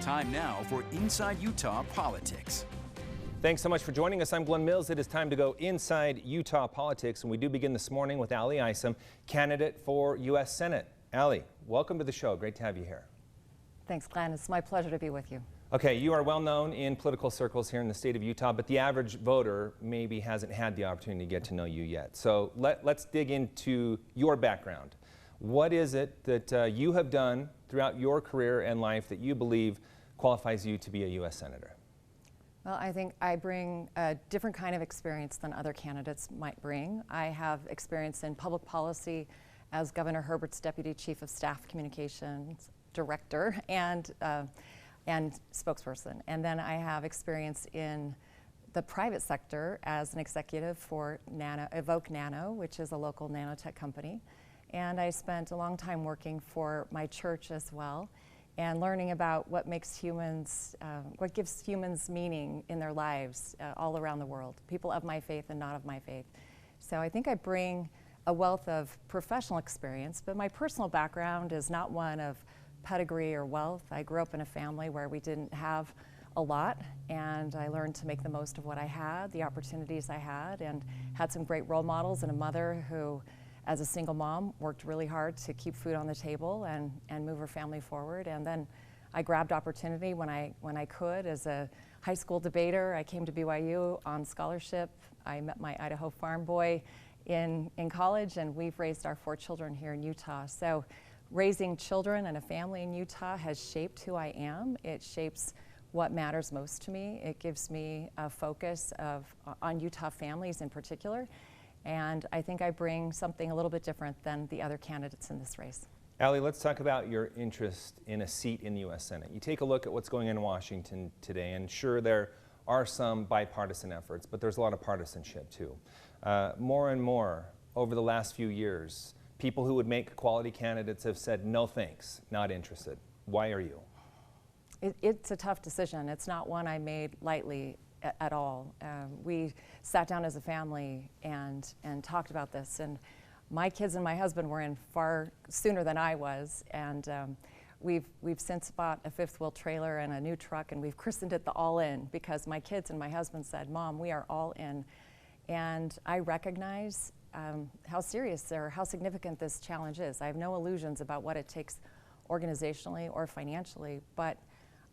Time now for Inside Utah Politics. Thanks so much for joining us. I'm Glenn Mills. It is time to go inside Utah politics, and we do begin this morning with Isom, candidate for U.S. Senate. Ali, welcome to the show. Great to have you here. Thanks, Glenn. It's my pleasure to be with you. Okay, you are well known in political circles here in the state of Utah, but the average voter maybe hasn't had the opportunity to get to know you yet. So let's dig into your background. What is it that you have done throughout your career and life that you believe qualifies you to be a U.S. Senator? Well, I think I bring a different kind of experience than other candidates might bring. I have experience in public policy as Governor Herbert's Deputy Chief of Staff Communications Director and spokesperson. And then I have experience in the private sector as an executive for Evoke Nano, which is a local nanotech company. And I spent a long time working for my church as well, and learning about what makes humans, what gives humans meaning in their lives all around the world, people of my faith and not of my faith. So I think I bring a wealth of professional experience, but my personal background is not one of pedigree or wealth. I grew up in a family where we didn't have a lot, and I learned to make the most of what I had, the opportunities I had, and had some great role models and a mother who, as a single mom, worked really hard to keep food on the table and move her family forward. And then I grabbed opportunity when I could. As a high school debater, I came to BYU on scholarship. I met my Idaho farm boy in college, and we've raised our 4 children here in Utah. So raising children and a family in Utah has shaped who I am. It shapes what matters most to me. It gives me a focus on Utah families in particular. And I think I bring something a little bit different than the other candidates in this race. Ali, let's talk about your interest in a seat in the U.S. Senate. You take a look at what's going on in Washington today, and sure, there are some bipartisan efforts, but there's a lot of partisanship too. More and more over the last few years, people who would make quality candidates have said, no thanks, not interested. Why are you? It's a tough decision. It's not one I made lightly at all. We sat down as a family and talked about this, and my kids and my husband were in far sooner than I was, and we've since bought a 5th-wheel trailer and a new truck, and we've christened it the All In, because my kids and my husband said, Mom, we are all in. And I recognize how serious or how significant this challenge is. I have no illusions about what it takes organizationally or financially, but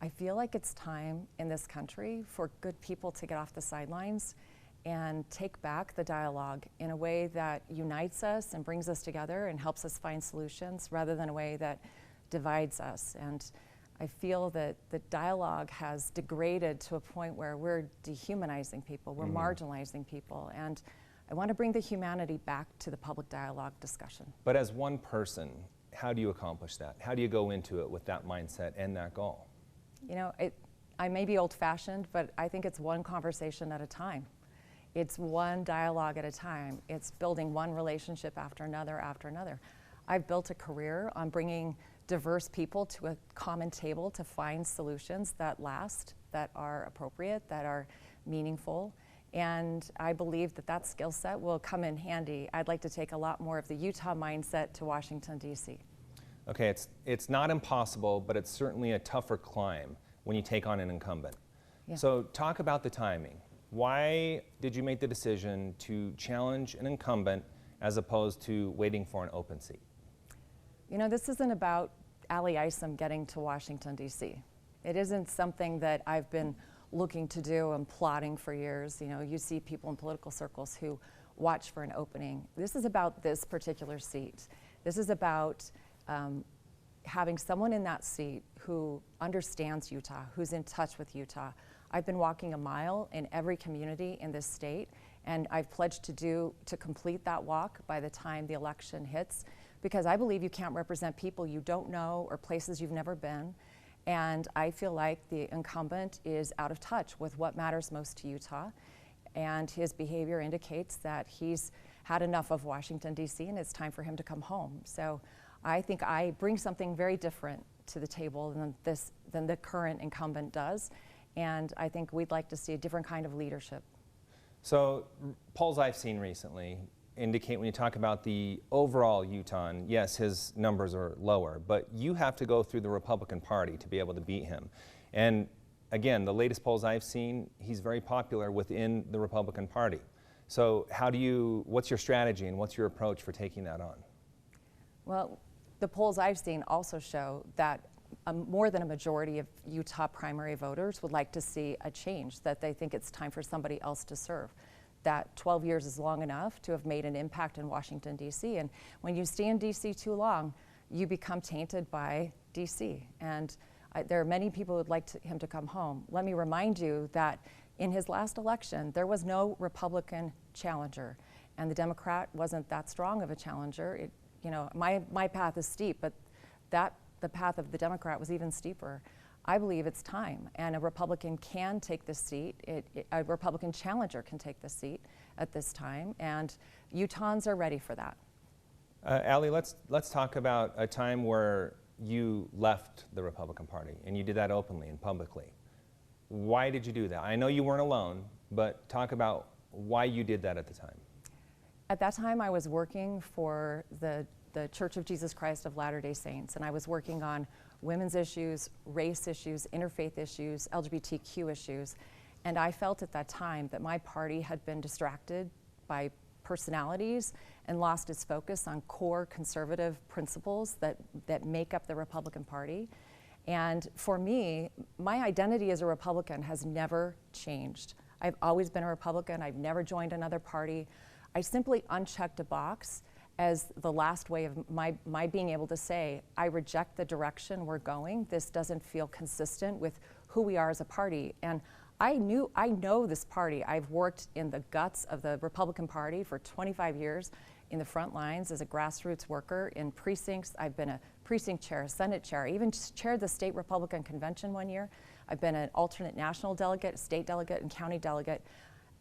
I feel like it's time in this country for good people to get off the sidelines and take back the dialogue in a way that unites us and brings us together and helps us find solutions, rather than a way that divides us. And I feel that the dialogue has degraded to a point where we're dehumanizing people, we're marginalizing people, and I want to bring the humanity back to the public dialogue discussion. But as one person, how do you accomplish that? How do you go into it with that mindset and that goal? You know, I may be old-fashioned, but I think it's one conversation at a time. It's one dialogue at a time. It's building one relationship after another after another. I've built a career on bringing diverse people to a common table to find solutions that last, that are appropriate, that are meaningful. And I believe that that skill set will come in handy. I'd like to take a lot more of the Utah mindset to Washington, D.C. Okay, it's not impossible, but it's certainly a tougher climb when you take on an incumbent. Yeah. So talk about the timing. Why did you make the decision to challenge an incumbent as opposed to waiting for an open seat? You know, this isn't about Isom getting to Washington, D.C. It isn't something that I've been looking to do and plotting for years. You know, you see people in political circles who watch for an opening. This is about this particular seat. This is about having someone in that seat who understands Utah, who's in touch with Utah. I've been walking a mile in every community in this state, and I've pledged to complete that walk by the time the election hits, because I believe you can't represent people you don't know or places you've never been. And I feel like the incumbent is out of touch with what matters most to Utah, and his behavior indicates that he's had enough of Washington, D.C., and it's time for him to come home. So I think I bring something very different to the table than the current incumbent does, and I think we'd like to see a different kind of leadership. So polls I've seen recently indicate when you talk about the overall Utah, yes, his numbers are lower, but you have to go through the Republican Party to be able to beat him. And again, the latest polls I've seen, he's very popular within the Republican Party. So what's your strategy and what's your approach for taking that on? Well, the polls I've seen also show that more than a majority of Utah primary voters would like to see a change, that they think it's time for somebody else to serve, that 12 years is long enough to have made an impact in Washington, D.C. And when you stay in D.C. too long, you become tainted by D.C. And there are many people who would like him to come home. Let me remind you that in his last election, there was no Republican challenger, and the Democrat wasn't that strong of a challenger. My path is steep, but the path of the Democrat was even steeper. I believe it's time, and a Republican can take this seat. A Republican challenger can take the seat at this time, and Utahns are ready for that. Allie, let's talk about a time where you left the Republican Party, and you did that openly and publicly. Why did you do that? I know you weren't alone, but talk about why you did that at the time. At that time, I was working for the Church of Jesus Christ of Latter-day Saints, and I was working on women's issues, race issues, interfaith issues, LGBTQ issues, and I felt at that time that my party had been distracted by personalities and lost its focus on core conservative principles that make up the Republican Party. And for me, my identity as a Republican has never changed. I've always been a Republican. I've never joined another party. I simply unchecked a box as the last way of my being able to say, I reject the direction we're going. This doesn't feel consistent with who we are as a party. And I know this party. I've worked in the guts of the Republican Party for 25 years in the front lines as a grassroots worker in precincts. I've been a precinct chair, a Senate chair. I even chaired the state Republican convention one year. I've been an alternate national delegate, state delegate, and county delegate.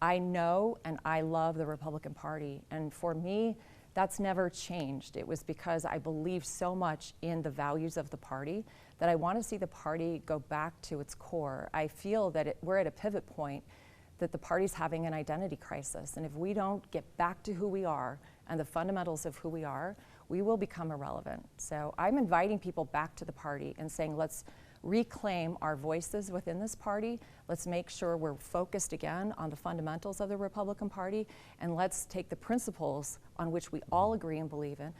I know and I love the Republican Party. And for me, that's never changed. It was because I believe so much in the values of the party that I want to see the party go back to its core. I feel that we're at a pivot point, that the party's having an identity crisis. And if we don't get back to who we are and the fundamentals of who we are, we will become irrelevant. So I'm inviting people back to the party and saying, let's reclaim our voices within this party. Let's make sure we're focused again on the fundamentals of the Republican Party, and let's take the principles on which we all agree and believe in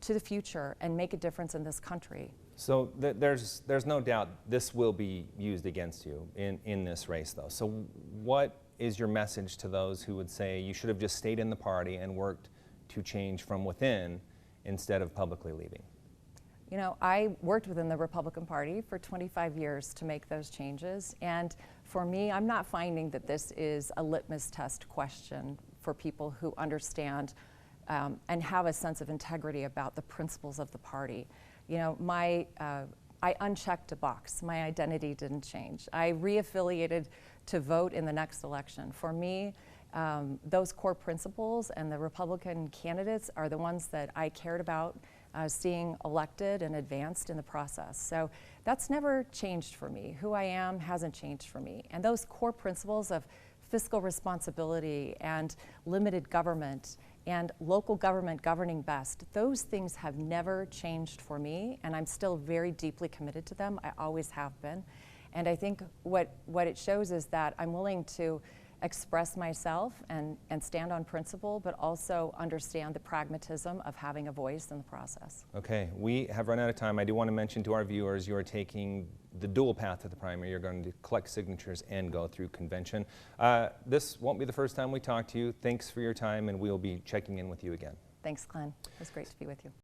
to the future and make a difference in this country. So there's no doubt this will be used against you in this race, though. So what is your message to those who would say you should have just stayed in the party and worked to change from within instead of publicly leaving? You know, I worked within the Republican Party for 25 years to make those changes, and for me, I'm not finding that this is a litmus test question for people who understand and have a sense of integrity about the principles of the party. You know, I unchecked a box. My identity didn't change. I reaffiliated to vote in the next election. For me, those core principles and the Republican candidates are the ones that I cared about seeing elected and advanced in the process. So that's never changed for me. Who I am hasn't changed for me. And those core principles of fiscal responsibility and limited government and local government governing best, those things have never changed for me, and I'm still very deeply committed to them. I always have been. And I think what it shows is that I'm willing to express myself and stand on principle, but also understand the pragmatism of having a voice in the process. Okay, we have run out of time. I do want to mention to our viewers, you are taking the dual path to the primary. You're going to collect signatures and go through convention. This won't be the first time we talk to you. Thanks for your time, and we'll be checking in with you again. Thanks, Glenn. It was great to be with you.